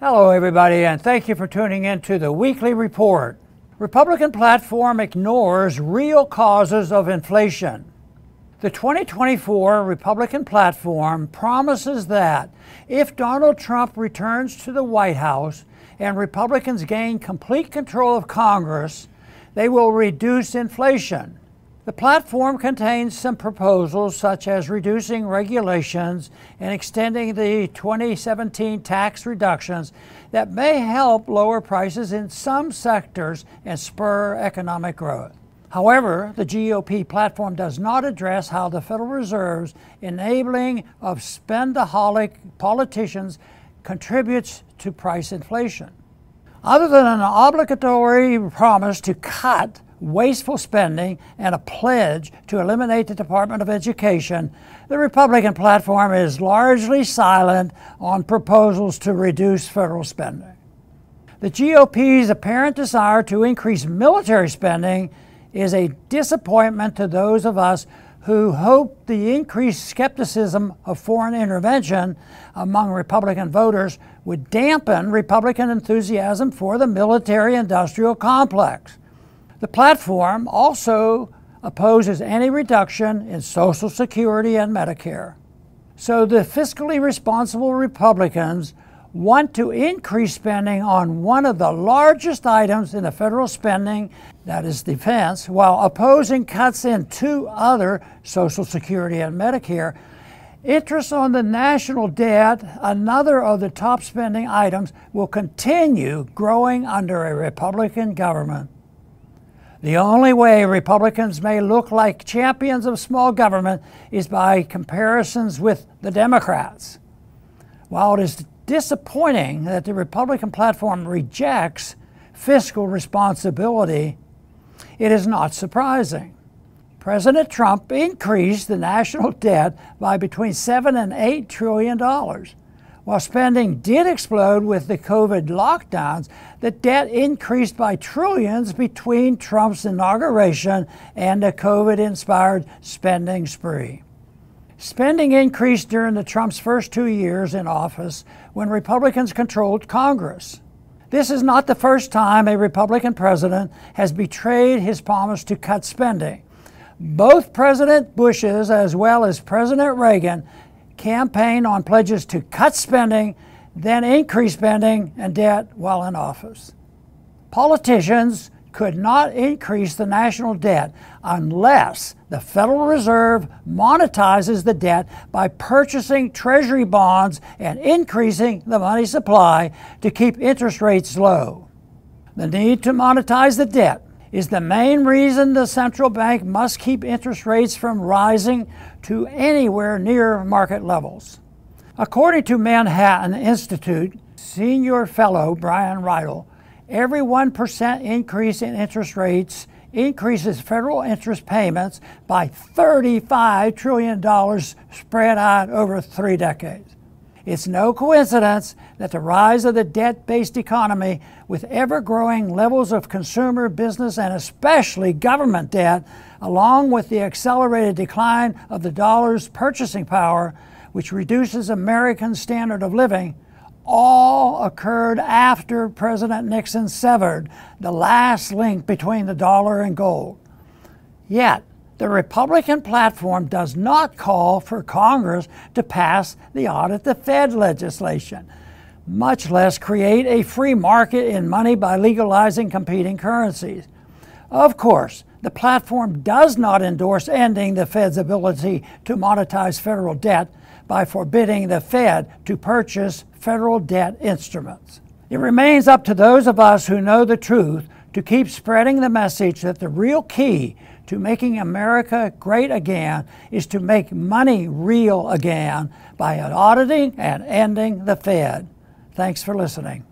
Hello everybody, and thank you for tuning in to the weekly report. Republican platform ignores real causes of inflation. The 2024 Republican platform promises that if Donald Trump returns to the White House and Republicans gain complete control of Congress, they will reduce inflation. The platform contains some proposals such as reducing regulations and extending the 2017 tax reductions that may help lower prices in some sectors and spur economic growth. However, the GOP platform does not address how the Federal Reserve's enabling of spendaholic politicians contributes to price inflation. Other than an obligatory promise to cut wasteful spending and a pledge to eliminate the Department of Education, the Republican platform is largely silent on proposals to reduce federal spending. The GOP's apparent desire to increase military spending is a disappointment to those of us who hope the increased skepticism of foreign intervention among Republican voters would dampen Republican enthusiasm for the military-industrial complex. The platform also opposes any reduction in Social Security and Medicare. So the fiscally responsible Republicans want to increase spending on one of the largest items in the federal spending, that is defense, while opposing cuts in two other, Social Security and Medicare. Interest on the national debt, another of the top spending items, will continue growing under a Republican government. The only way Republicans may look like champions of small government is by comparisons with the Democrats. While it is disappointing that the Republican platform rejects fiscal responsibility, it is not surprising. President Trump increased the national debt by between $7 and $8 trillion. While spending did explode with the COVID lockdowns, the debt increased by trillions between Trump's inauguration and the COVID-inspired spending spree. Spending increased during Trump's first 2 years in office when Republicans controlled Congress. This is not the first time a Republican president has betrayed his promise to cut spending. Both President Bush's as well as President Reagan campaigned on pledges to cut spending, then increase spending and debt while in office. Politicians could not increase the national debt unless the Federal Reserve monetizes the debt by purchasing Treasury bonds and increasing the money supply to keep interest rates low. The need to monetize the debt is the main reason the central bank must keep interest rates from rising to anywhere near market levels. According to Manhattan Institute senior fellow Brian Riedl, every 1% increase in interest rates increases federal interest payments by $35 trillion spread out over 3 decades. It's no coincidence that the rise of the debt-based economy with ever-growing levels of consumer, business, and especially government debt, along with the accelerated decline of the dollar's purchasing power, which reduces Americans' standard of living, all occurred after President Nixon severed the last link between the dollar and gold. Yet, the Republican platform does not call for Congress to pass the Audit the Fed legislation, much less create a free market in money by legalizing competing currencies. Of course, the platform does not endorse ending the Fed's ability to monetize federal debt by forbidding the Fed to purchase federal debt instruments. It remains up to those of us who know the truth to keep spreading the message that the real key to making America great again is to make money real again by auditing and ending the Fed. Thanks for listening.